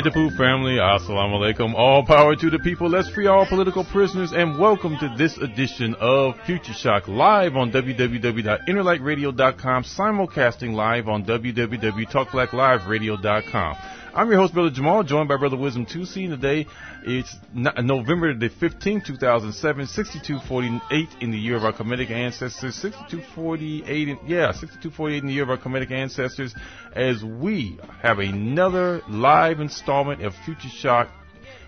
Indepth family, assalamu alaikum. All power to the people. Let's free all political prisoners, and welcome to this edition of Future Shock, live on www.interlightradio.com, simulcasting live on www.talkblackliveradio.com. I'm your host, Brother Jamal, joined by Brother Wisdom 2C. Today, it's November the 15th, 2007, 6248 in the year of our Kemetic ancestors, 6248 in the year of our Kemetic ancestors, as we have another live installment of Future Shock.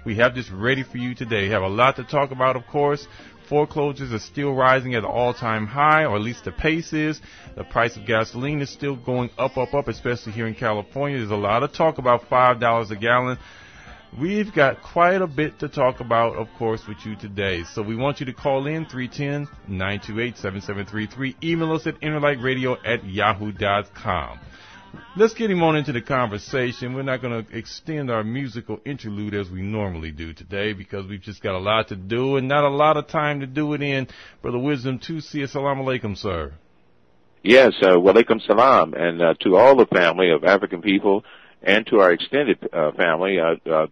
We have this ready for you today. We have a lot to talk about, of course. Foreclosures are still rising at an all-time high, or at least the pace is. The price of gasoline is still going up, especially here in California. There's a lot of talk about $5 a gallon. We've got quite a bit to talk about, of course, with you today. So we want you to call in 310-928-7733. Email us at interlightradio@yahoo.com. Let's get him on into the conversation. We're not going to extend our musical interlude as we normally do today because we've just got a lot to do and not a lot of time to do it in. Brother Wisdom 2C, assalamu alaikum, sir. Yes, wa alaikum salam, and to all the family of African people and to our extended family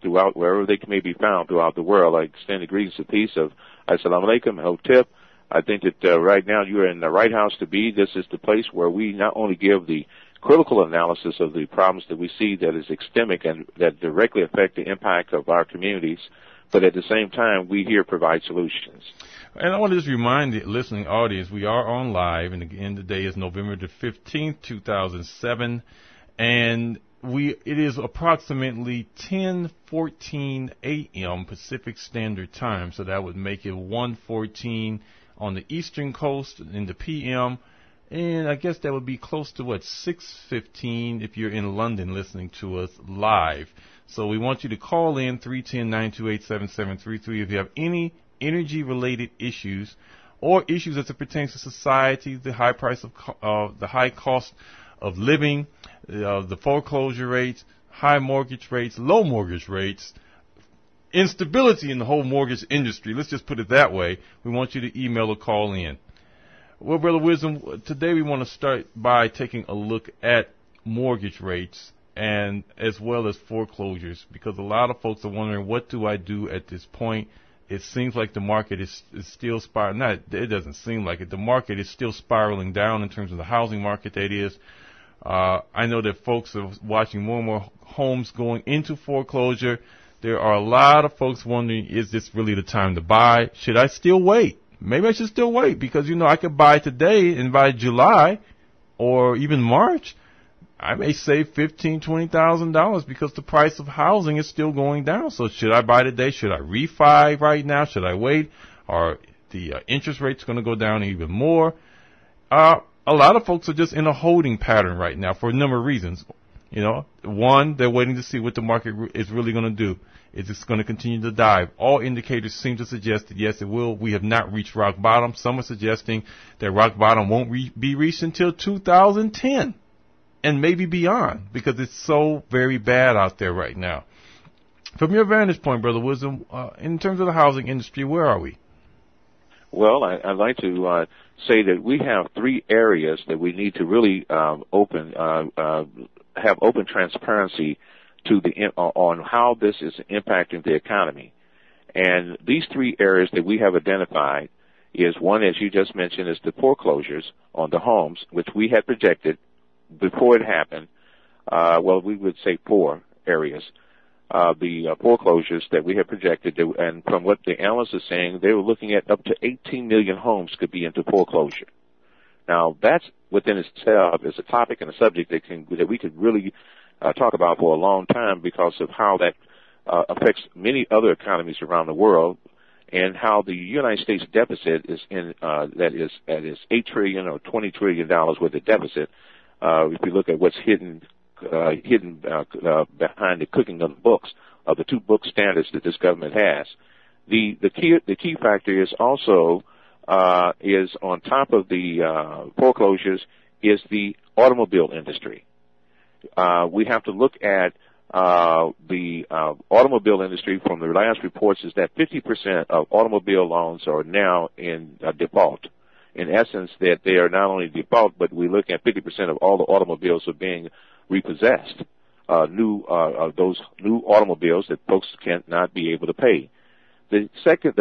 throughout wherever they may be found throughout the world. I extend the greetings of peace of assalamu alaikum, hotep. I think that right now you are in the right house to be. This is the place where we not only give the critical analysis of the problems that we see that is systemic and that directly affect the impact of our communities, but at the same time, we here provide solutions. And I want to just remind the listening audience, we are on live, and again, today is November the 15th, 2007, and it is approximately 10:14 a.m. Pacific Standard Time, so that would make it 1:14 on the Eastern Coast in the p.m., and I guess that would be close to, 6:15 if you're in London listening to us live. So we want you to call in 310-928-7733 if you have any energy-related issues or issues as it pertains to society, the high price of the high cost of living, the foreclosure rates, high mortgage rates, low mortgage rates, instability in the whole mortgage industry. Let's just put it that way. We want you to email or call in. Well, Brother Wisdom, today we want to start by taking a look at mortgage rates and as well as foreclosures, because a lot of folks are wondering, what do I do at this point? It seems like the market is still spiraling. It doesn't seem like it. The market is still spiraling down in terms of the housing market, that is. I know that folks are watching more and more homes going into foreclosure. There are a lot of folks wondering, is this really the time to buy? Should I still wait? Maybe I should still wait because, I could buy today, and by July or even March, I may save $15,000, $20,000 because the price of housing is still going down. So should I buy today? Should I refi right now? Should I wait? Are the interest rates going to go down even more? A lot of folks are just in a holding pattern right now for a number of reasons. One, they're waiting to see what the market is really going to do. Is it going to continue to dive? All indicators seem to suggest that, yes, it will. We have not reached rock bottom. Some are suggesting that rock bottom won't be reached until 2010 and maybe beyond because it's so very bad out there right now. From your vantage point, Brother Wisdom, in terms of the housing industry, where are we? Well, I'd like to say that we have three areas that we need to really have open transparency on how this is impacting the economy. And these three areas that we have identified is one, as you just mentioned, is the foreclosures on the homes, which we had projected before it happened. We would say four areas. The foreclosures that we had projected, and from what the analysts are saying, they were looking at up to 18 million homes could be into foreclosure. Now, that's within itself is a topic and a subject that we could really talk about for a long time because of how that affects many other economies around the world, and how the United States deficit is that is $8 trillion or $20 trillion worth of deficit. If you look at what's hidden behind the cooking of the books, of the two book standards that this government has, the key factor is also is on top of the foreclosures is the automobile industry. We have to look at the automobile industry. From the last reports is that 50% of automobile loans are now in default. In essence, that they are not only default, but we look at 50% of all the automobiles are being repossessed. those new automobiles that folks cannot be able to pay. The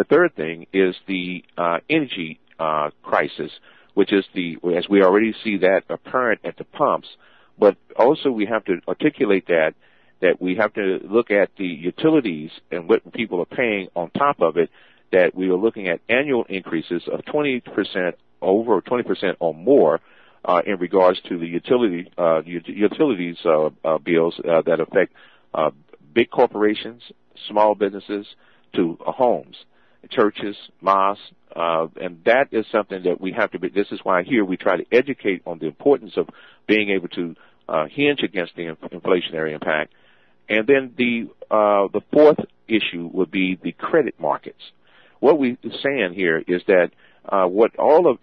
third thing is the energy crisis, which is as we already see that apparent at the pumps, but also we have to articulate that we have to look at the utilities and what people are paying on top of it, that we are looking at annual increases of 20% over 20% or more in regards to the utilities bills that affect big corporations, small businesses, to homes, churches, mosques, and that is something that we have to be. This is why here we try to educate on the importance of being able to hinge against the inflationary impact. And then the fourth issue would be the credit markets. What we're saying here is that what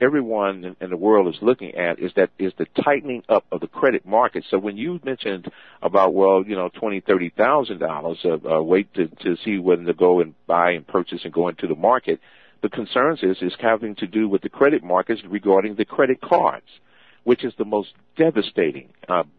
everyone in the world is looking at is the tightening up of the credit market. So when you mentioned about $20,000-$30,000 of wait to see when to go and buy and purchase and go into the market, the concerns is having to do with the credit markets regarding the credit cards, which is the most devastating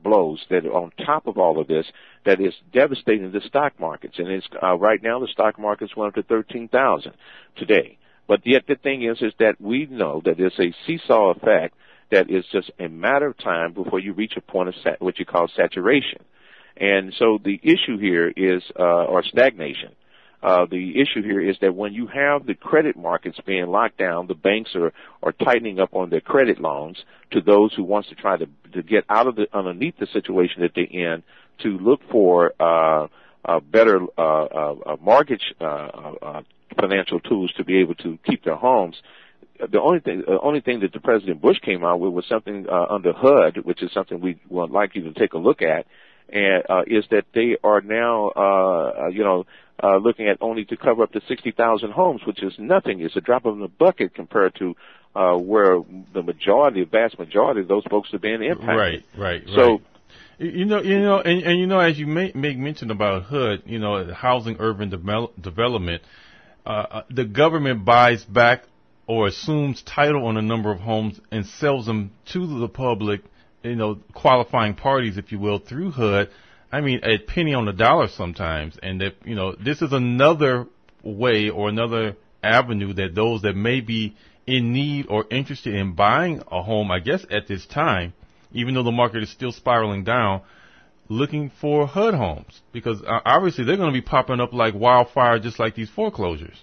blows that on top of all of this that is devastating the stock markets. And it's right now the stock market's went up to 13,000 today. But yet the thing is that we know that there's a seesaw effect that is just a matter of time before you reach a point of what you call saturation. And so the issue here is, or stagnation. The issue here is that when you have the credit markets being locked down, the banks are tightening up on their credit loans to those who wants to try to get out of underneath the situation that they're in, to look for better mortgage financial tools to be able to keep their homes. The only thing that the President Bush came out with was something under HUD, which is something we would like you to take a look at, and is that they are now looking at only to cover up to 60,000 homes, which is nothing. It's a drop in the bucket compared to where the vast majority of those folks are being impacted. Right. So, and as you make mention about HUD, housing urban development, the government buys back or assumes title on a number of homes and sells them to the public, qualifying parties, if you will, through HUD. I mean, a penny on the dollar sometimes. And that, this is another way or another avenue that those that may be in need or interested in buying a home, I guess at this time, even though the market is still spiraling down, looking for HUD homes, because obviously they're going to be popping up like wildfire, just like these foreclosures.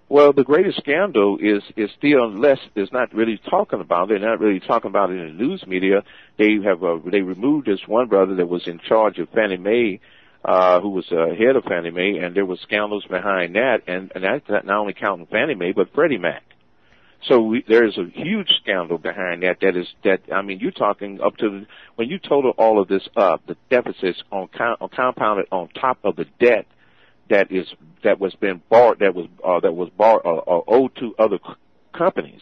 Well, the greatest scandal is still not really talking about. They're not really talking about it in the news media. They removed this one brother that was in charge of Fannie Mae, who was head of Fannie Mae, and there were scandals behind that, and that's not only counting Fannie Mae but Freddie Mac. So there's a huge scandal behind that. You're talking up to when you total all of this up, the deficits compounded on top of the debt that was owed to other companies.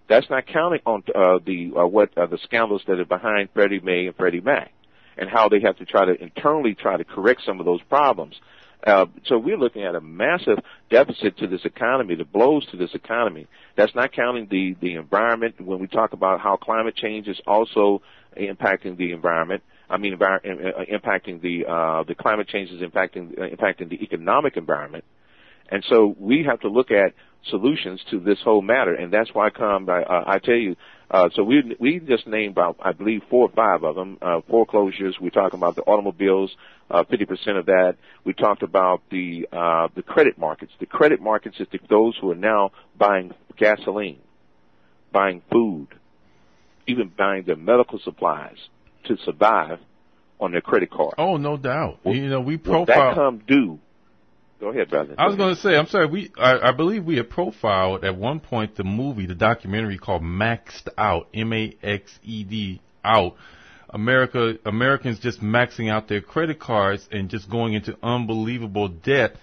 That's not counting on the scandals that are behind Freddie Mae and Freddie Mac, and how they have to try to internally correct some of those problems. So we're looking at a massive deficit to this economy, the blows to this economy. That's not counting the environment when we talk about how climate change is also impacting the environment. Impacting the climate change is impacting the economic environment. And so we have to look at solutions to this whole matter, and that's why I tell you, so we just named about, I believe, 4 or 5 of them, foreclosures. We're talking about the automobiles, 50% of that. We talked about the credit markets. The credit markets is those who are now buying gasoline, buying food, even buying their medical supplies to survive on their credit card. Oh, no doubt. We profile. That come due. Go ahead, brother. I was going to say, I'm sorry. I believe we had profiled at one point the documentary called Maxed Out, MAXED out. Americans just maxing out their credit cards and just going into unbelievable debt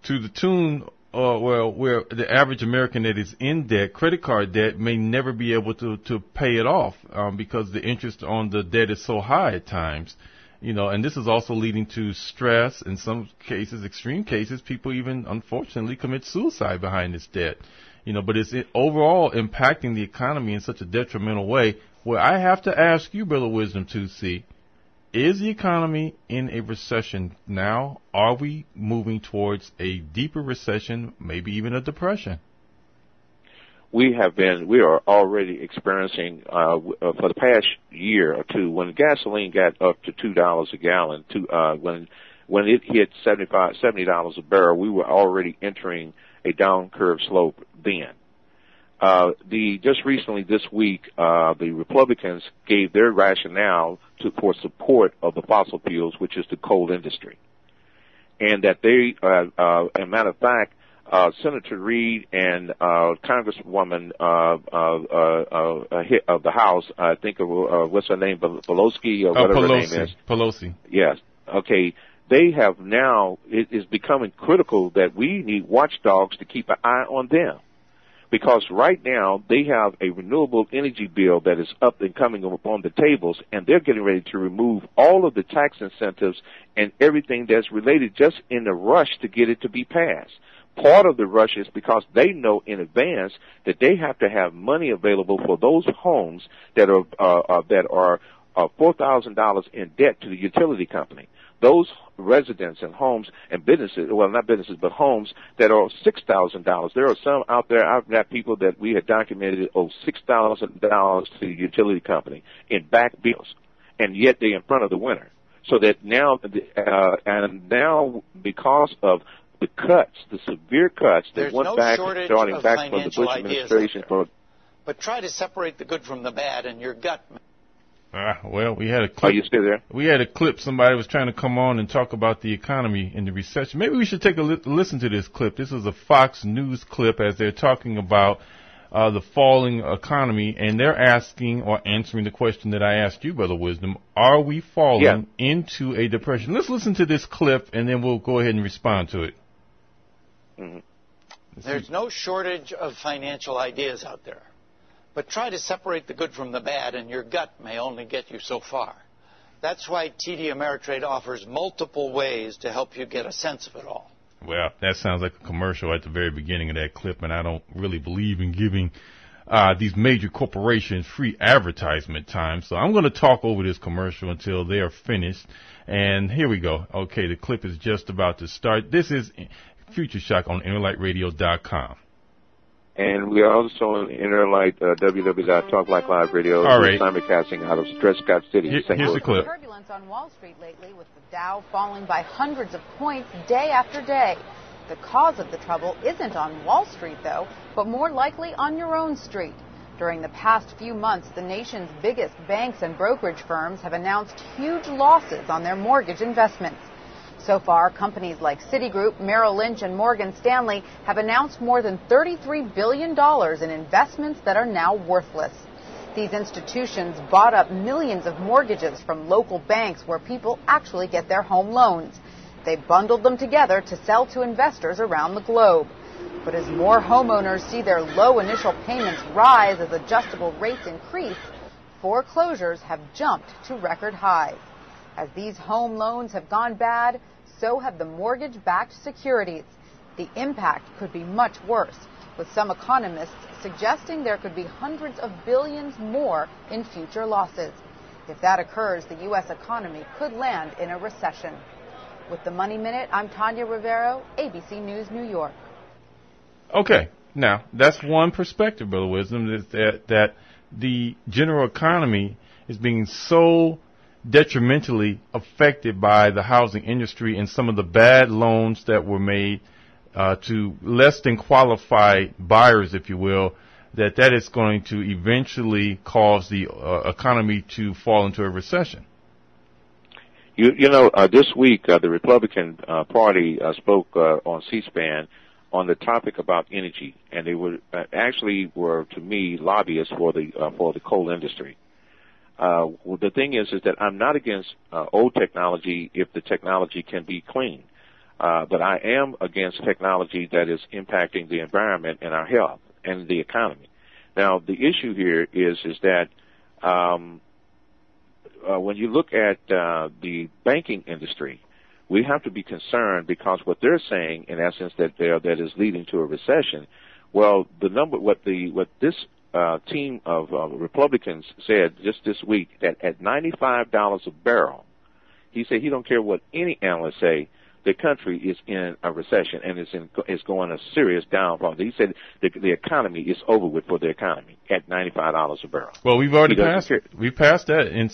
to the tune, where the average American that is in debt, credit card debt, may never be able to pay it off because the interest on the debt is so high at times. And this is also leading to stress. In some cases, extreme cases, people even unfortunately commit suicide behind this debt. But it's overall impacting the economy in such a detrimental way, where I have to ask you, Brother Wisdom 2C, Is the economy in a recession now? Are we moving towards a deeper recession, maybe even a depression? We are already experiencing, for the past year or two, when gasoline got up to $2 a gallon, when it hit $70 a barrel, we were already entering a down curve slope then. Just recently this week, the Republicans gave their rationale for support of the fossil fuels, which is the coal industry. And that they, as a matter of fact, Senator Reid and Congresswoman of the House, I think what's her name, Pelosi or whatever her name is. Pelosi. Yes. Okay. They have now. It is becoming critical that we need watchdogs to keep an eye on them, because right now they have a renewable energy bill that is up and coming on the tables, and they're getting ready to remove all of the tax incentives and everything that's related, just in the rush to get it to be passed. Part of the rush is because they know in advance that they have to have money available for those homes that are $4,000 in debt to the utility company. Those residents and homes and businesses, well, not businesses, but homes that are $6,000. There are some out there, I've got people that we had documented owe $6,000 to the utility company in back bills, and yet they're in front of the winter. So that now, and now because of the cuts, the severe cuts that went back, starting back from the Bush administration. But try to separate the good from the bad in your gut. Well, we had a clip. Are you still there? We had a clip. Somebody was trying to come on and talk about the economy and the recession. Maybe we should take a listen to this clip. This is a Fox News clip as they're talking about the falling economy, and they're asking or answering the question that I asked you, Brother Wisdom. Are we falling into a depression? Let's listen to this clip, and then we'll go ahead and respond to it. Mm-hmm. There's no shortage of financial ideas out there. But try to separate the good from the bad, and your gut may only get you so far. That's why TD Ameritrade offers multiple ways to help you get a sense of it all. Well, that sounds like a commercial at the very beginning of that clip, and I don't really believe in giving these major corporations free advertisement time. So I'm going to talk over this commercial until they are finished. And here we go. Okay, the clip is just about to start. This is Future Shock on InnerlightRadio.com. And we are also on Interlight, www.talkblacklive.radio. All right. Simulcasting out of Scott City. Here's the clip. Turbulence on Wall Street lately, with the Dow falling by hundreds of points day after day. The cause of the trouble isn't on Wall Street, though, but more likely on your own street. During the past few months, the nation's biggest banks and brokerage firms have announced huge losses on their mortgage investments. So far, companies like Citigroup, Merrill Lynch, and Morgan Stanley have announced more than $33 billion in investments that are now worthless. These institutions bought up millions of mortgages from local banks where people actually get their home loans. They bundled them together to sell to investors around the globe. But as more homeowners see their low initial payments rise as adjustable rates increase, foreclosures have jumped to record highs. As these home loans have gone bad, so have the mortgage-backed securities. The impact could be much worse, with some economists suggesting there could be hundreds of billions more in future losses. If that occurs, the U.S. economy could land in a recession. With the Money Minute, I'm Tanya Rivero, ABC News, New York. Okay, now, that's one perspective, Brother Wisdom, is that the general economy is being so detrimentally affected by the housing industry and some of the bad loans that were made to less than qualified buyers, if you will, that is going to eventually cause the economy to fall into a recession. This week the Republican Party spoke on C-SPAN on the topic about energy, and they were to me lobbyists for the coal industry. The thing is that I'm not against old technology if the technology can be clean, but I am against technology that is impacting the environment and our health and the economy. Now, the issue here is that when you look at the banking industry, we have to be concerned because what they're saying, in essence, that is leading to a recession. Well, what this team of Republicans said just this week, that at $95 a barrel, He said he don't care what any analysts say. The country is in a recession and it's going a serious downfall. He said the economy is over with for the economy at $95 a barrel. Well, we've already passed that, and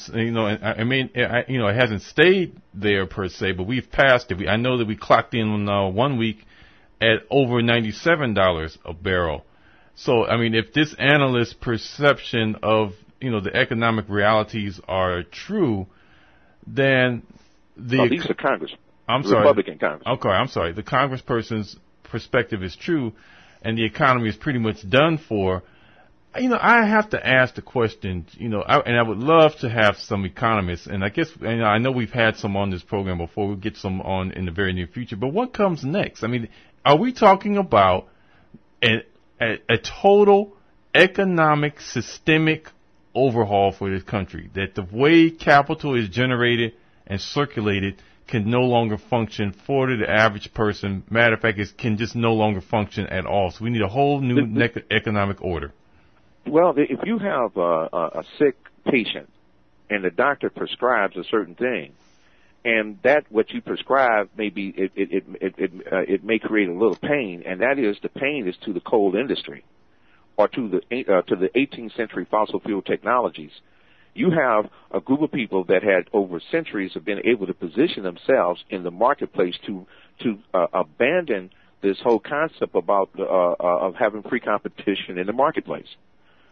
I mean, it hasn't stayed there per se, but we've passed it. I know that we clocked in 1 week at over $97 a barrel. So, I mean, if this analyst's perception of the economic realities are true, then these are Congress. I'm sorry. Republican Congress. Okay, I'm sorry. The congressperson's perspective is true, and the economy is pretty much done for. I have to ask the question, and I would love to have some economists, and I guess, I know we've had some on this program before. We'll get some on in the very near future. But what comes next? I mean, are we talking about a total economic systemic overhaul for this country? That the way capital is generated and circulated can no longer function for the average person. Matter of fact, it can just no longer function at all. So we need a whole new economic order. Well, if you have a sick patient and the doctor prescribes a certain thing, and that what you prescribe may be it may create a little pain, and that is the pain is to the coal industry or to the 18th century fossil fuel technologies. You have a group of people that had over centuries have been able to position themselves in the marketplace to abandon this whole concept about of having free competition in the marketplace.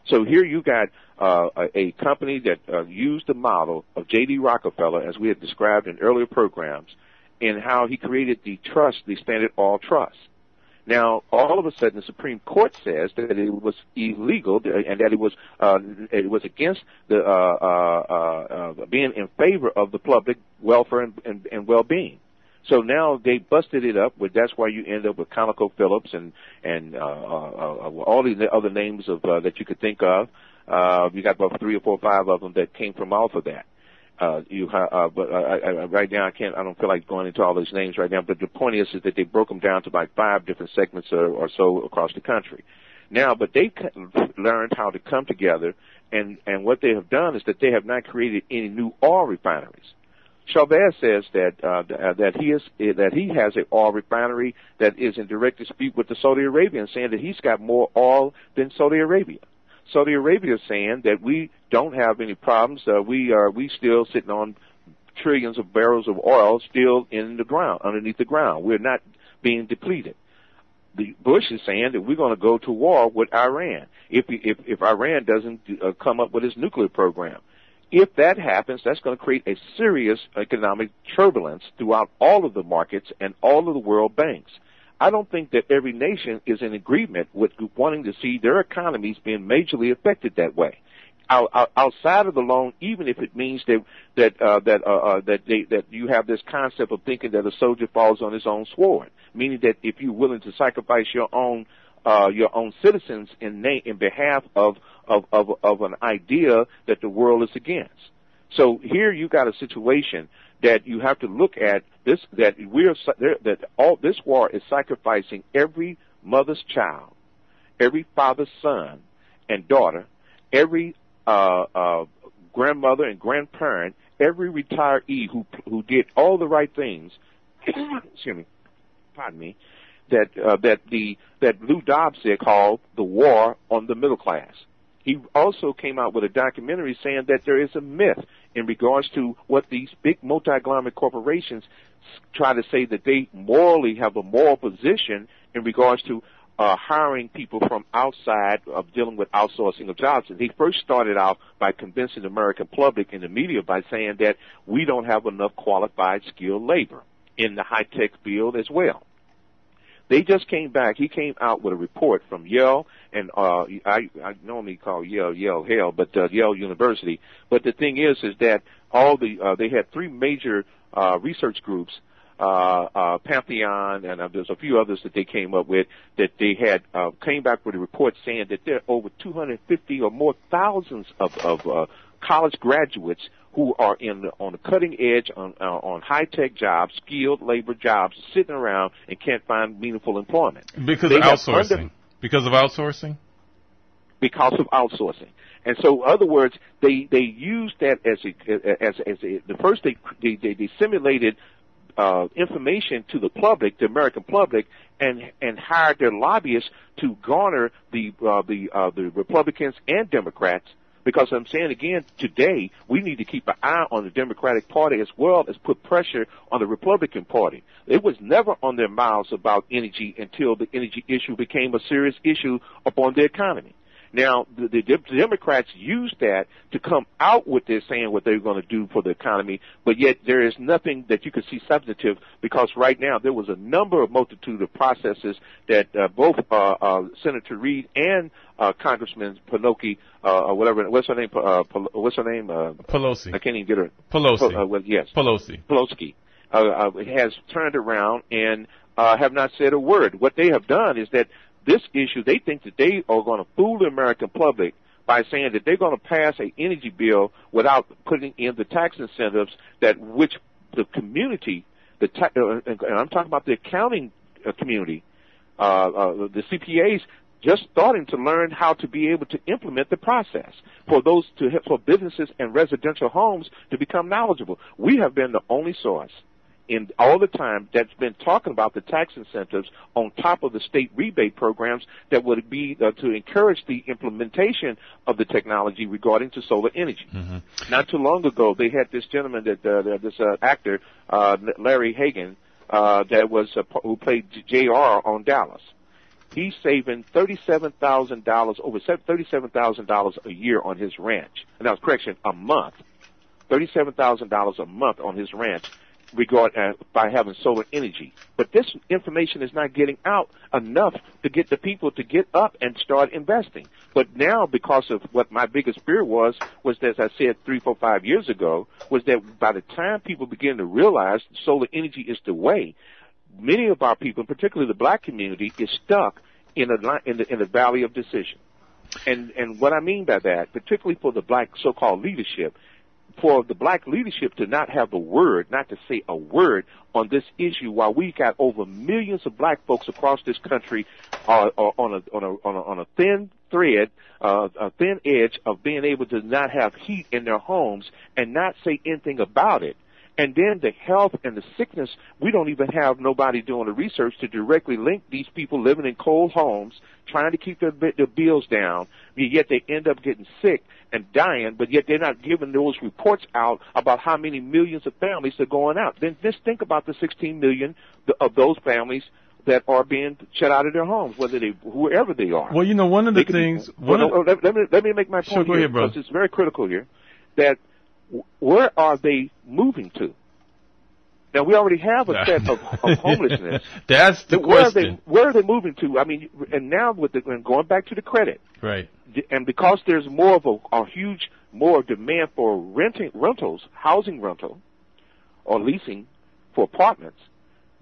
So here you got a company that used the model of J.D. Rockefeller, as we had described in earlier programs, in how he created the trust, the Standard Oil Trust. Now, all of a sudden, the Supreme Court says that it was illegal and that it was against the being in favor of the public welfare and well-being. So now they busted it up. That's why you end up with ConocoPhillips and all these other names of that you could think of. You got about 3 or 4 or 5 of them that came from off of that. Right now I don't feel like going into all those names right now, but the point is that they broke them down to like 5 different segments or so across the country. Now, but they learned how to come together, and what they have done is that they have not created any new oil refineries. Chavez says that he has an oil refinery that is in direct dispute with the Saudi Arabians, saying that he's got more oil than Saudi Arabia. Saudi Arabia is saying that we don't have any problems. We still sitting on trillions of barrels of oil still in the ground, underneath the ground. We're not being depleted. The Bush is saying that we're going to go to war with Iran if Iran doesn't come up with its nuclear program. If that happens, that's going to create a serious economic turbulence throughout all of the markets and all of the world banks. I don't think that every nation is in agreement with wanting to see their economies being majorly affected that way. Outside of the loan, even if it means that you have this concept of thinking that a soldier falls on his own sword, meaning that if you're willing to sacrifice your own citizens in behalf of an idea that the world is against. So here you got a situation that you have to look at this, that all this war is sacrificing every mother's child, every father's son and daughter, every grandmother and grandparent, every retiree who did all the right things. Excuse me, pardon me. That Lou Dobbs called the war on the middle class. He also came out with a documentary saying that there is a myth in regards to what these big multi-conglomerate corporations try to say, that they morally have a moral position in regards to hiring people from outside of dealing with outsourcing of jobs. And they first started out by convincing the American public in the media by saying that we don't have enough qualified skilled labor in the high-tech field as well. They just came back. He came out with a report from Yale, and I normally call Yale hell, but Yale University. But the thing is that they had 3 major research groups, Pantheon, and there's a few others that they came up with, that they had came back with a report saying that there are over 250 or more thousands of college graduates who are on the cutting edge on high-tech jobs, skilled labor jobs, sitting around and can't find meaningful employment. Because of outsourcing? Because of outsourcing? because of outsourcing. And so, in other words, they used that as the first they simulated information to the public, the American public, and hired their lobbyists to garner the Republicans and Democrats. Because I'm saying again, today we need to keep an eye on the Democratic Party as well as put pressure on the Republican Party. It was never on their mouths about energy until the energy issue became a serious issue upon the economy. Now, the Democrats used that to come out with this saying what they're going to do for the economy, but yet there is nothing that you can see substantive, because right now there was a multitude of processes that both Senator Reid and Congressman Pelosi, what's her name? Pelosi. I can't even get her. Pelosi. Yes. Pelosi. Has turned around and have not said a word. What they have done is that this issue, they think that they are going to fool the American public by saying that they're going to pass an energy bill without putting in the tax incentives that which the community, and I'm talking about the accounting community, the CPAs, just starting to learn how to be able to implement the process for businesses and residential homes to become knowledgeable. We have been the only source in all the time that's been talking about the tax incentives on top of the state rebate programs that would be to encourage the implementation of the technology regarding to solar energy. Mm-hmm. Not too long ago, they had this gentleman this actor, Larry Hagan, who played JR on Dallas. He's saving $37,000, over $37,000 a year on his ranch. And that was correction, a month. $37,000 a month on his ranch by having solar energy. But this information is not getting out enough to get the people to get up and start investing. But now, because of what my biggest fear was that, as I said 3, 4, 5 years ago, was that by the time people begin to realize solar energy is the way, many of our people, particularly the black community, is stuck in the valley of decision. And what I mean by that, particularly for the black so-called leadership, for the black leadership to not have a word, not to say a word on this issue, while we got over millions of black folks across this country on a thin thread, a thin edge of being able to not have heat in their homes and not say anything about it. And then the health and the sickness, we don't even have nobody doing the research to directly link these people living in cold homes, trying to keep their bills down, yet they end up getting sick and dying, but yet they're not giving those reports out about how many millions of families are going out. Then just think about the 16 million of those families that are being shut out of their homes, whoever they are. Well, one of the things... Let me make my point here, go ahead, because it's very critical here, that where are they moving to? Now, we already have a set of homelessness. That's the question. Where are they moving to? I mean, and now and going back to the credit. Right. And because there's more of a huge demand for rentals, housing rental, or leasing for apartments,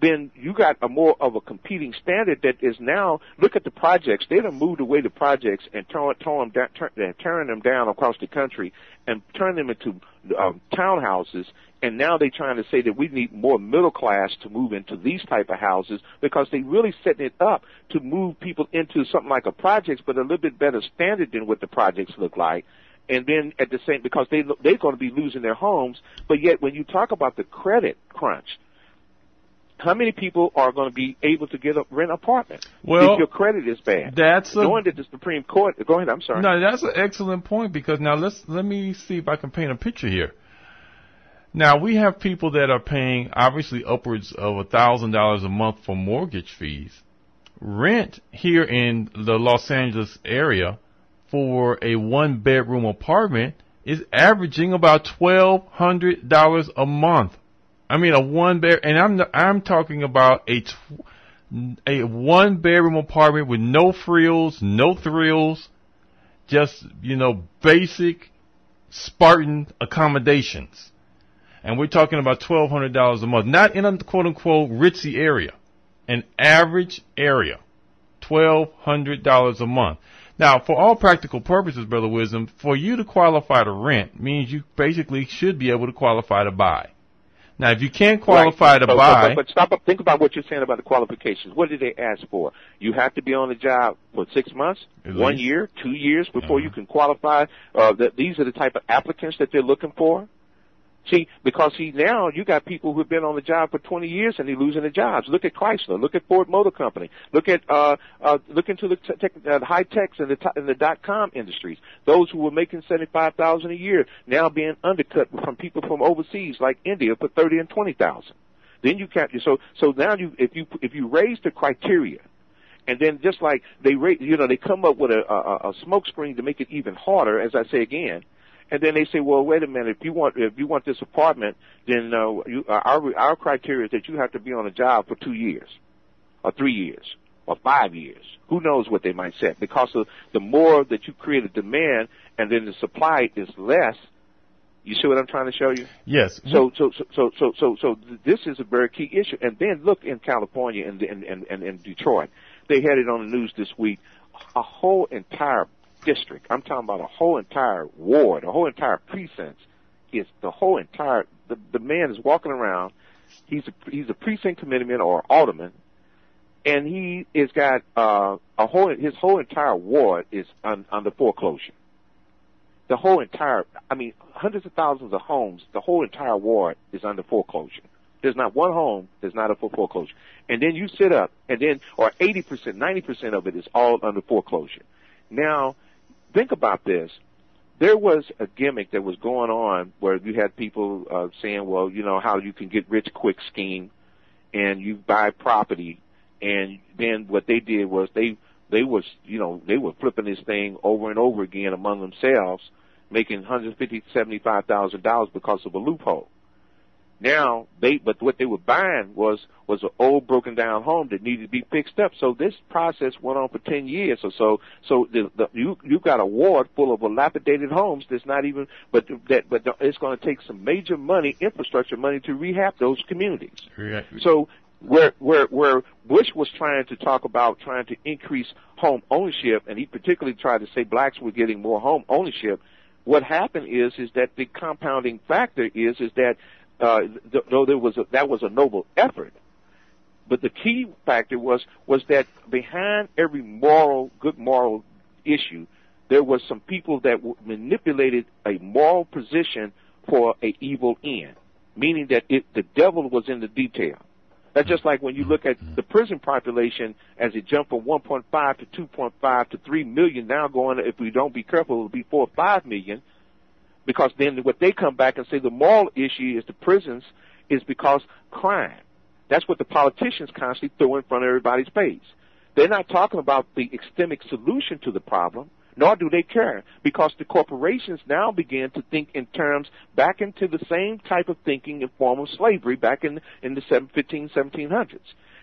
then you got more of a competing standard that is now, look at the projects. They done moved away the projects and tearing them down across the country and turn them into townhouses. And now they're trying to say that we need more middle class to move into these type of houses because they really setting it up to move people into something like a projects, but a little bit better standard than what the projects look like. And then at the same, because they're going to be losing their homes. But yet when you talk about the credit crunch, how many people are going to be able to rent an apartment if your credit is bad? Knowing that the Supreme Court. Go ahead. I'm sorry. No, that's an excellent point, because now let me see if I can paint a picture here. Now we have people that are paying obviously upwards of $1,000 a month for mortgage fees. Rent here in the Los Angeles area for a 1-bedroom apartment is averaging about $1,200 a month. I mean, a 1-bed, and I'm talking about a 1-bedroom apartment with no frills, no thrills, just, basic Spartan accommodations. And we're talking about $1,200 a month, not in a quote unquote ritzy area, an average area, $1,200 a month. Now, for all practical purposes, Brother Wisdom, for you to qualify to rent means you basically should be able to qualify to buy. Now, if you can't qualify to buy... But stop up. Think about what you're saying about the qualifications. What did they ask for? You have to be on the job for 6 months, 1 year, 2 years before you can qualify. These are the type of applicants that they're looking for. Because now you got people who've been on the job for 20 years and they're losing their jobs. Look at Chrysler. Look at Ford Motor Company. Look into the high techs and the .com industries. Those who were making $75,000 a year now being undercut from people from overseas like India for $30,000 and $20,000. Then you can't. So now if you raise the criteria. And then just like they come up with a smoke screen to make it even harder, as I say again. And then they say, well, wait a minute, if you want this apartment, then our criteria is that you have to be on a job for 2 years, or 3 years, or 5 years. Who knows what they might set? Because of the more that you create a demand, and then the supply is less. You see what I'm trying to show you? Yes. So this is a very key issue. And then look in California and Detroit, they had it on the news this week. A whole entire district, I'm talking about a whole entire ward, a whole entire precinct, is the whole entire, the man is walking around, he's a precinct committeeman or alderman, and he has got his whole entire ward is under foreclosure. The whole entire, hundreds of thousands of homes, the whole entire ward is under foreclosure. There's not one home that's not up for foreclosure. And then you sit up, or 80%, 90% of it is all under foreclosure. Now, think about this. There was a gimmick that was going on where you had people saying, well, how you can get rich quick scheme, and you buy property, and then what they did was they were flipping this thing over and over again among themselves, making $150,000, $75,000 because of a loophole. Now but what they were buying was an old broken down home that needed to be fixed up. So this process went on for 10 years or so. So you got a ward full of dilapidated homes that's not even, but it's going to take some major money, infrastructure money, to rehab those communities. Right. So where Bush was trying to increase home ownership, and he particularly tried to say blacks were getting more home ownership, what happened is that the compounding factor is that though that was a noble effort, but the key factor was that behind every good moral issue, there was some people that manipulated a moral position for a evil end, meaning that the devil was in the detail. That's just like when you look at the prison population as it jumped from 1.5 to 2.5 to 3 million, now going, if we don't be careful, it'll be 4 or 5 million. Because then what they come back and say the moral issue is the prisons is because crime. That's what the politicians constantly throw in front of everybody's face. They're not talking about the systemic solution to the problem, nor do they care, because the corporations now begin to think in terms back into the same type of thinking in form of slavery back in the 1700s.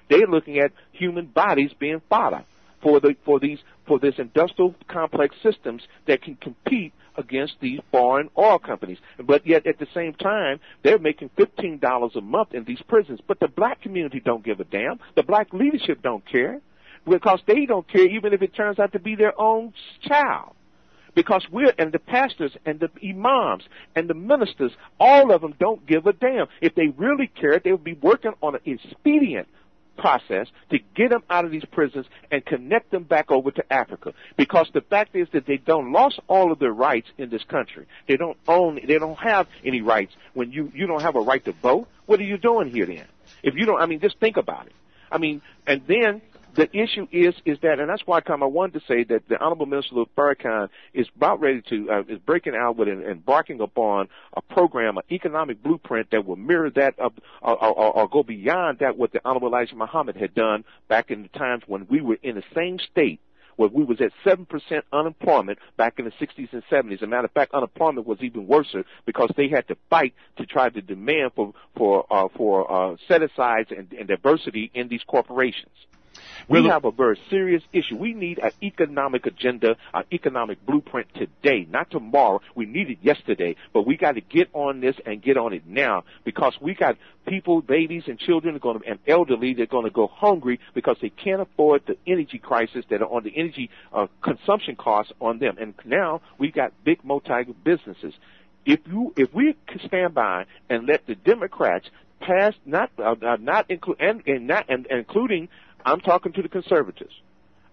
They're looking at human bodies being fodder for this industrial complex systems that can compete against these foreign oil companies. But yet at the same time, they're making $15 a month in these prisons. But the black community don't give a damn. The black leadership don't care, because they don't care even if it turns out to be their own child. Because and the pastors and the imams and the ministers, all of them don't give a damn. If they really cared, they would be working on an expedient process to get them out of these prisons and connect them back over to Africa. Because the fact is that they don't lost all of their rights in this country. They don't have any rights. When you don't have a right to vote, what are you doing here then? If you don't, just think about it. And then the issue is that, and that's why I wanted to say that the Honorable Minister Farrakhan is about ready to, is breaking out with and embarking upon a program, an economic blueprint that will mirror that or go beyond that what the Honorable Elijah Muhammad had done back in the times when we were in the same state, where we was at 7% unemployment back in the 60s and 70s. As a matter of fact, unemployment was even worse because they had to fight to try to demand for set-asides and diversity in these corporations. We have a very serious issue. We need an economic agenda, an economic blueprint today, not tomorrow. We need it yesterday, but we got to get on this and get on it now, because we got people, babies and children and elderly, they're going to go hungry because they can't afford the energy crisis that are on the energy consumption costs on them. And now we got big multi businesses. If we stand by and let the Democrats pass, including, I'm talking to the conservatives.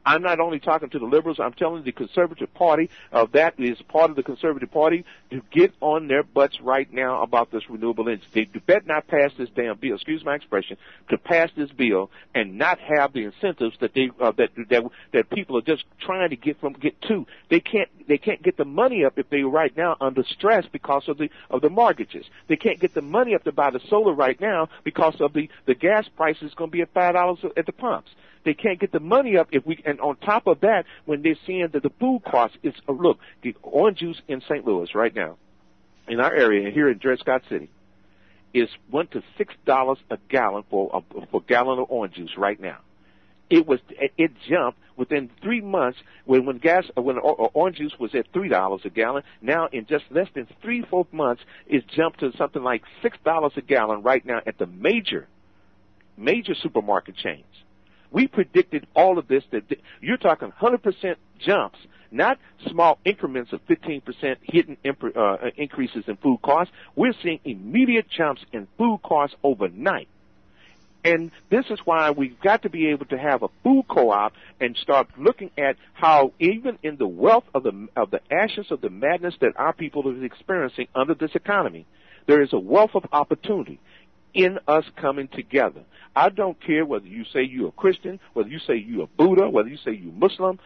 I'm not only talking to the liberals, I'm telling the Conservative Party that is part of the Conservative Party to get on their butts right now about this renewable energy. They better not pass this damn bill, excuse my expression, to pass this bill and not have the incentives that that people are just trying to get to. They can't get the money up if they right now under stress because of the mortgages. They can't get the money up to buy the solar right now because of the gas prices going to be at $5 at the pumps. They can't get the money up and on top of that, when they're seeing that the food cost is, look, the orange juice in St. Louis right now, in our area here in Dred Scott City, went to $6 a gallon for a gallon of orange juice right now. It jumped within 3 months when orange juice was at $3 a gallon. Now in just less than 3-4 months, it's jumped to something like $6 a gallon right now at the major supermarket chains. We predicted all of this, that you're talking 100% jumps, not small increments of 15% hidden increases in food costs. We're seeing immediate jumps in food costs overnight. And this is why we've got to be able to have a food co-op and start looking at how even in the wealth of the ashes of the madness that our people are experiencing under this economy, there is a wealth of opportunity in us coming together. I don't care whether you say you're a Christian, whether you say you're a Buddha, whether you say you're Muslim.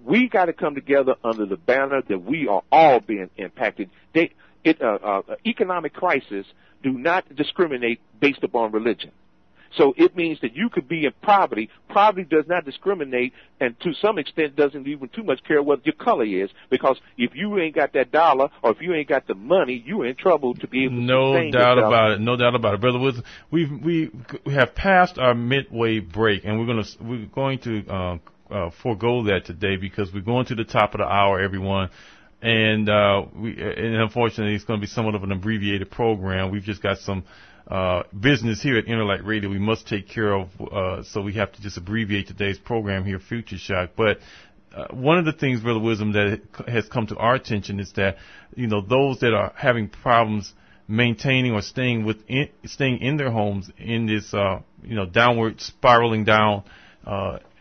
We got to come together under the banner that we are all being impacted. Economic crises do not discriminate based upon religion. So it means that you could be in poverty. Poverty does not discriminate, and to some extent doesn't even too much care what your color is, because if you ain't got that dollar or if you ain't got the money, you're in trouble to be able to sustain yourself. No doubt about it, Brother Wilson. We have passed our midway break, and we're going to forego that today because we're going to the top of the hour, everyone. And unfortunately, it's going to be somewhat of an abbreviated program. We've just got some business here at Interlight Radio we must take care of, so we have to just abbreviate today's program here, Future Shock. But one of the things, Brother Wisdom, that has come to our attention is that, those that are having problems maintaining or staying in their homes in this, downward spiraling down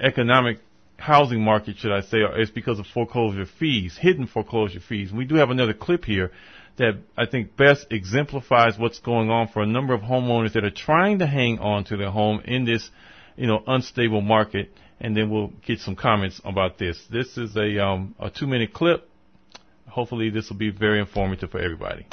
economic housing market, should I say, is because of foreclosure fees, hidden foreclosure fees. And we do have another clip here that I think best exemplifies what's going on for a number of homeowners that are trying to hang on to their home in this, unstable market. And then we'll get some comments about this. This is a 2-minute clip. Hopefully this will be very informative for everybody.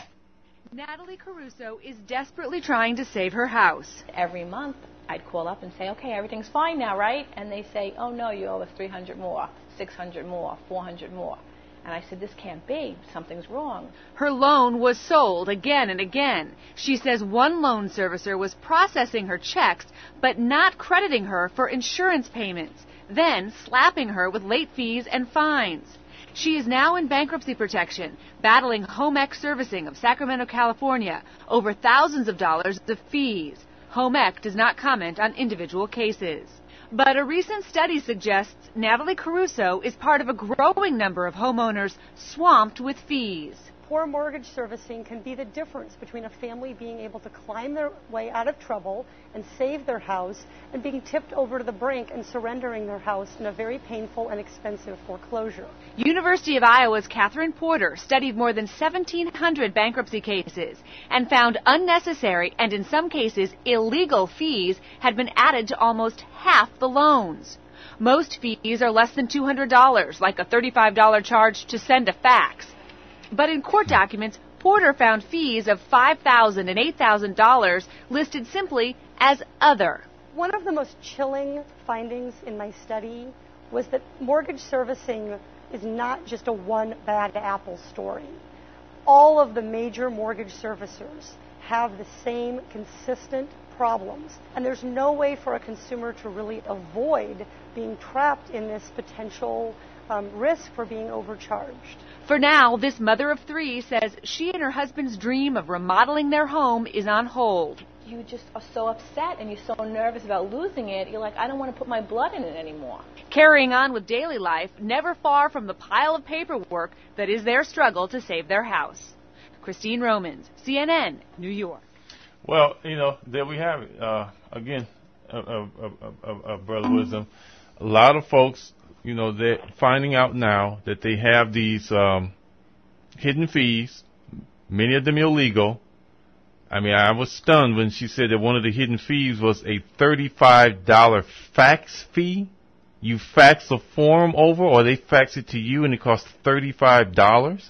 Natalie Caruso is desperately trying to save her house. Every month I'd call up and say, okay, everything's fine now, right? And they say, oh no, you owe us $300 more, $600 more, $400 more. And I said, this can't be. Something's wrong. Her loan was sold again and again. She says one loan servicer was processing her checks, but not crediting her for insurance payments, then slapping her with late fees and fines. She is now in bankruptcy protection, battling HomeEc Servicing of Sacramento, California, over thousands of dollars of fees. HomeEc does not comment on individual cases. But a recent study suggests Natalie Caruso is part of a growing number of homeowners swamped with fees. Poor mortgage servicing can be the difference between a family being able to climb their way out of trouble and save their house and being tipped over to the brink and surrendering their house in a very painful and expensive foreclosure. University of Iowa's Catherine Porter studied more than 1,700 bankruptcy cases and found unnecessary and in some cases illegal fees had been added to almost half the loans. Most fees are less than $200, like a $35 charge to send a fax. But in court documents, Porter found fees of $5,000 and $8,000 listed simply as other. One of the most chilling findings in my study was that mortgage servicing is not just a one bad apple story. All of the major mortgage servicers have the same consistent problems, and there's no way for a consumer to really avoid being trapped in this potential risk for being overcharged. For now, this mother of three says she and her husband's dream of remodeling their home is on hold. You just are so upset and you're so nervous about losing it. You're like, I don't want to put my blood in it anymore. Carrying on with daily life, never far from the pile of paperwork that is their struggle to save their house. Christine Romans, CNN, New York. Well, there we have it. Again, Brother Wisdom, a lot of folks, they're finding out now that they have these hidden fees, many of them illegal. I mean, I was stunned when she said that one of the hidden fees was a $35 fax fee. You fax a form over, or they fax it to you, and it costs $35,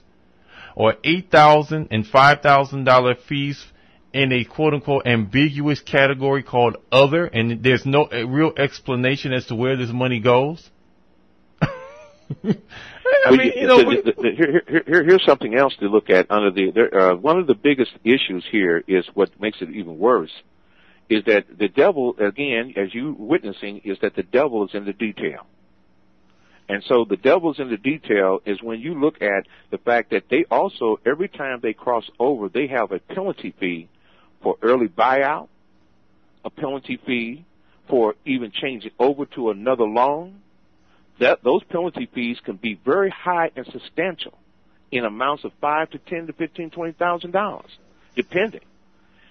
or $8,000 and $5,000 fees in a quote-unquote ambiguous category called other, and there's no real explanation as to where this money goes. I mean, here's something else to look at. One of the biggest issues here is what makes it even worse, is that the devil, again, as you witnessing, is that the devil is in the detail. And so the devil's in the detail is when you look at the fact that they also, every time they cross over, they have a penalty fee for early buyout, a penalty fee for even changing over to another loan. Those penalty fees can be very high and substantial in amounts of $5,000 to $10,000 to $15,000, $20,000, depending.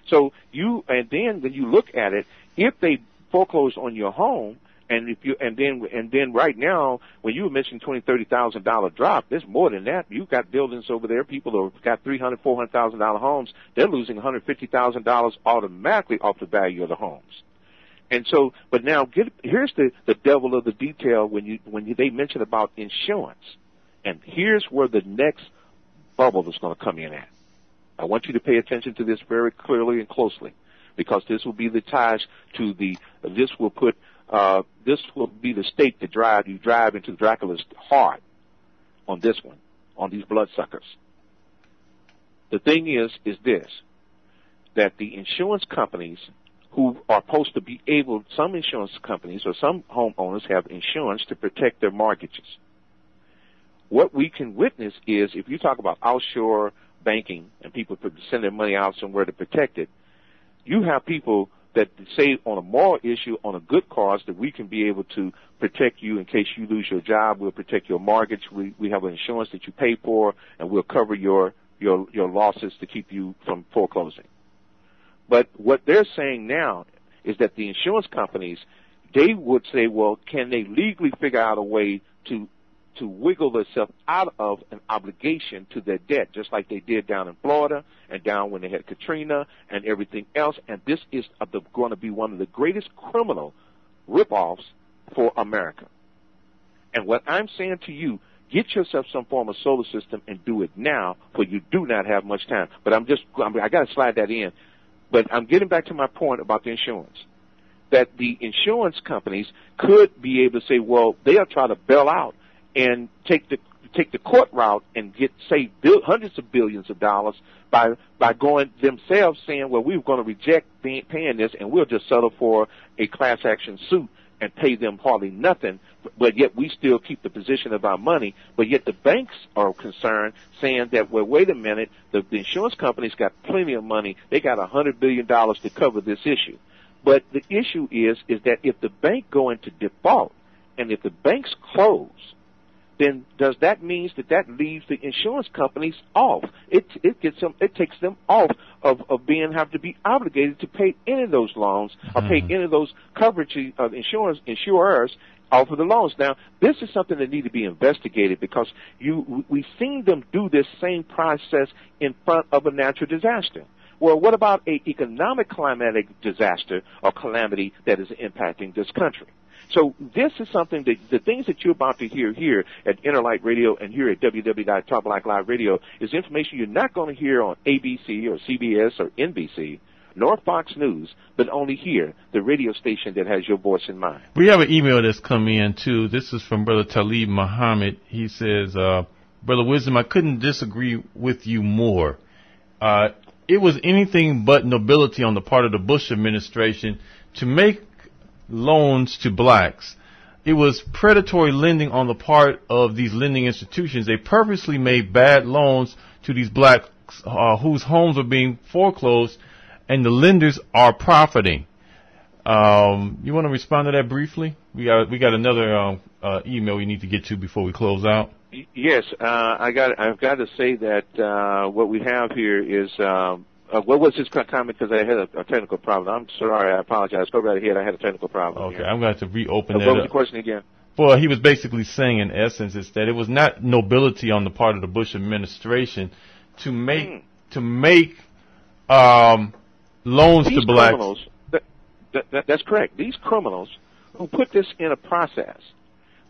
So and then when you look at it, if they foreclose on your home, and then right now, when you mentioned $20,000-$30,000 drop, there's more than that. You've got buildings over there, people who've got $300,000-$400,000 homes, they're losing $150,000 automatically off the value of the homes. And so, but now here's the devil of the detail when they mention about insurance, and here's where the next bubble is going to come in at. I want you to pay attention to this very clearly and closely, because this will be the ties to this will be the stake that drive into Dracula's heart on this one, on these bloodsuckers. The thing is this, that the insurance companies who are supposed to be some insurance companies or some homeowners have insurance to protect their mortgages. What we can witness is, if you talk about offshore banking and people send their money out somewhere to protect it, you have people that say on a moral issue, on a good cause, that we can be able to protect you in case you lose your job. We'll protect your mortgage. We have an insurance that you pay for, and we'll cover your losses to keep you from foreclosing. But what they're saying now is that the insurance companies, they would say, well, can they legally figure out a way to wiggle themselves out of an obligation to their debt, just like they did down in Florida and down when they had Katrina and everything else. And this is going to be one of the greatest criminal ripoffs for America. And what I'm saying to you, get yourself some form of solar system and do it now, for you do not have much time. But I got to slide that in. But I'm getting back to my point about the insurance, that the insurance companies could be able to say, well, they'll try to bail out and take the court route and save hundreds of billions of dollars by going themselves saying, well, we're going to reject paying this, and we'll just settle for a class action suit and pay them hardly nothing, but yet we still keep the position of our money. But yet the banks are concerned, saying that, well, wait a minute, the insurance companies got plenty of money. They got $100 billion to cover this issue. But the issue is that if the bank go into default and if the banks close, then does that mean that leaves the insurance companies off? It takes them off of have to be obligated to pay any of those loans or pay any of those coverage of insurers off of the loans. Now, this is something that needs to be investigated, because we've seen them do this same process in front of a natural disaster. Well, what about an economic climatic disaster or calamity that is impacting this country? So this is something that the things that you're about to hear here at Interlight Radio and here at www.talkblacklive Radio is information you're not going to hear on ABC or CBS or NBC, nor Fox News, but only here, the radio station that has your voice in mind. We have an email that's come in, too. This is from Brother Talib Muhammad. He says, Brother Wisdom, I couldn't disagree with you more. It was anything but nobility on the part of the Bush administration to make loans to blacks. It was predatory lending on the part of these lending institutions. They purposely made bad loans to these blacks whose homes are being foreclosed, and the lenders are profiting. You want to respond to that briefly? We got another email we need to get to before we close out. Yes, I've got to say that what we have here is what was his comment? Because I had a technical problem. I'm sorry. I apologize. Go right ahead. I had a technical problem. Okay, here. I'm going to reopen that. What was the question again? Well, he was basically saying, in essence, is that it was not nobility on the part of the Bush administration to make loans These to blacks. Criminals, that's correct. These criminals who put this in a process,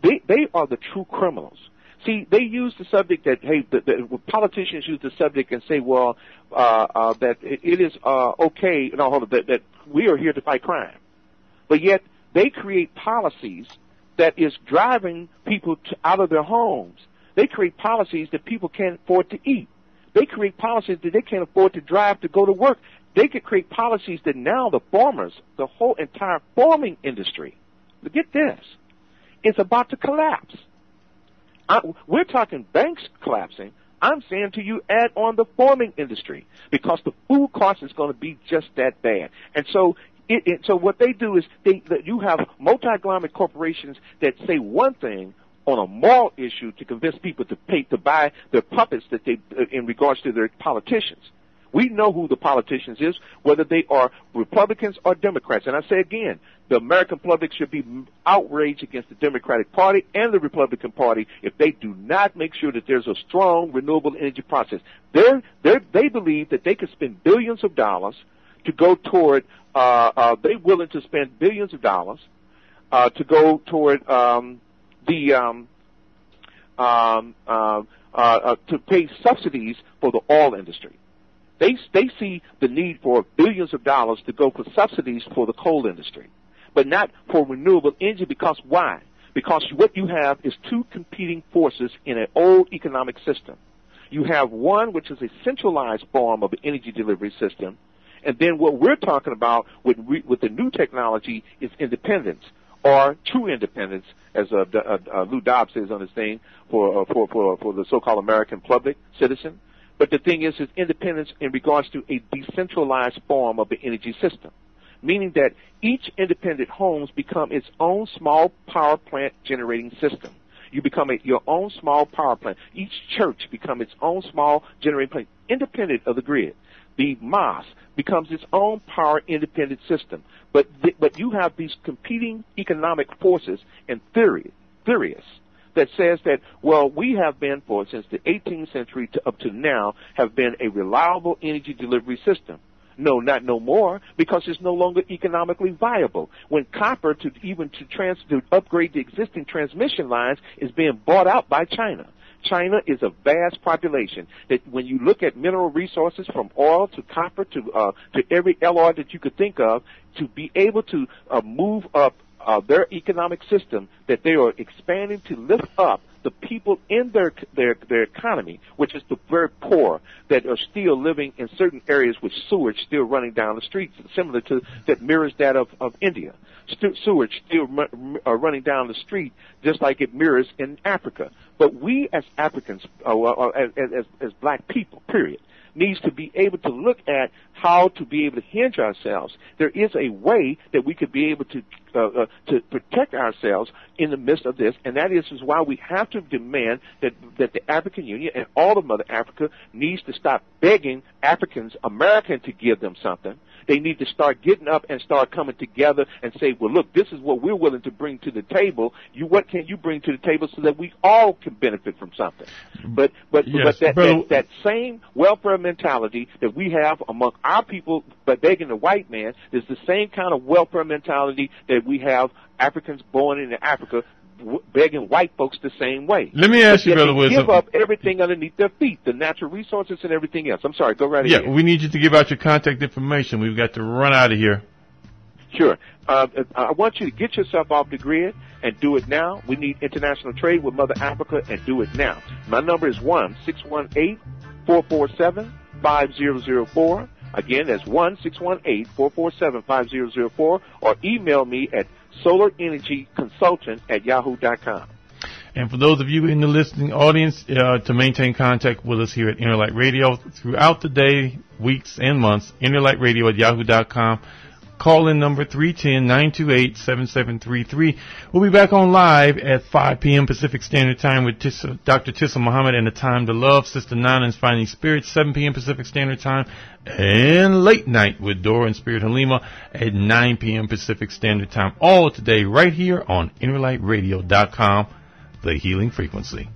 they are the true criminals. See, they use the subject that, hey, the politicians use the subject and say, well, that it is okay, no, hold on, that we are here to fight crime. But yet they create policies that is driving people out of their homes. They create policies that people can't afford to eat. They create policies that they can't afford to drive to go to work. They could create policies that now the farmers, the whole entire farming industry, get this, it's about to collapse. We're talking banks collapsing. I'm saying to you, add on the farming industry, because the food cost is going to be just that bad. And so so what they do is you have multi-conglomerate corporations that say one thing on a moral issue to convince people to buy their puppets that they in regards to their politicians. We know who the politicians is, whether they are Republicans or Democrats. And I say again, the American public should be outraged against the Democratic Party and the Republican Party if they do not make sure that there's a strong renewable energy process. They believe that they could spend billions of dollars to go toward, they're willing to spend billions of dollars to go toward to pay subsidies for the oil industry. They see the need for billions of dollars to go for subsidies for the coal industry, but not for renewable energy. Because why? Because what you have is two competing forces in an old economic system. You have one which is a centralized form of an energy delivery system, and then what we're talking about with the new technology is independence, or true independence, as Lou Dobbs says on his thing, for the so-called American public citizen. But the thing is independence in regards to a decentralized form of the energy system, meaning that each independent homes become its own small power plant generating system. You become your own small power plant. Each church becomes its own small generating plant, independent of the grid. The mosque becomes its own power independent system. But you have these competing economic forces and theories that says that, well, we have been since the 18th century up to now have been a reliable energy delivery system. No, not no more, because it's no longer economically viable. When copper to upgrade the existing transmission lines is being bought out by China. China is a vast population that when you look at mineral resources from oil to copper to every LR that you could think of, to be able to move up their economic system, that they are expanding to lift up the people in their economy, which is the very poor that are still living in certain areas with sewage still running down the streets, similar to that mirrors that of India. Sewage still running down the street, just like it mirrors in Africa. But we as Africans, as black people, period, needs to be able to look at how to be able to hinge ourselves. There is a way that we could be able to protect ourselves in the midst of this, and that is why we have to demand that the African Union and all of Mother Africa needs to stop begging Americans to give them something. They need to start getting up and start coming together and say, well, look, this is what we're willing to bring to the table. What can you bring to the table so that we all can benefit from something? But that same welfare mentality that we have among our people, but begging the white man, is the same kind of welfare mentality that we have Africans born in Africa begging white folks the same way. Let me ask you, Brother Wisdom. Give up everything underneath their feet, the natural resources and everything else. I'm sorry, go right ahead. Yeah, we need you to give out your contact information. We've got to run out of here. Sure. I want you to get yourself off the grid and do it now. We need international trade with Mother Africa, and do it now. My number is 1-618-447-5004. Again, that's 1-618-447-5004, or email me at solarenergyconsultant@yahoo.com. And for those of you in the listening audience, to maintain contact with us here at Interlight Radio throughout the day, weeks, and months, interlightradio@yahoo.com. Call in number 310-928-7733. We'll be back on live at 5 p.m. Pacific Standard Time with Dr. Tissa Muhammad and the Time to Love. Sister Nana's Finding Spirit, 7 p.m. Pacific Standard Time. And Late Night with Dora and Spirit Halima at 9 p.m. Pacific Standard Time. All today right here on InnerLightRadio.com, the healing frequency.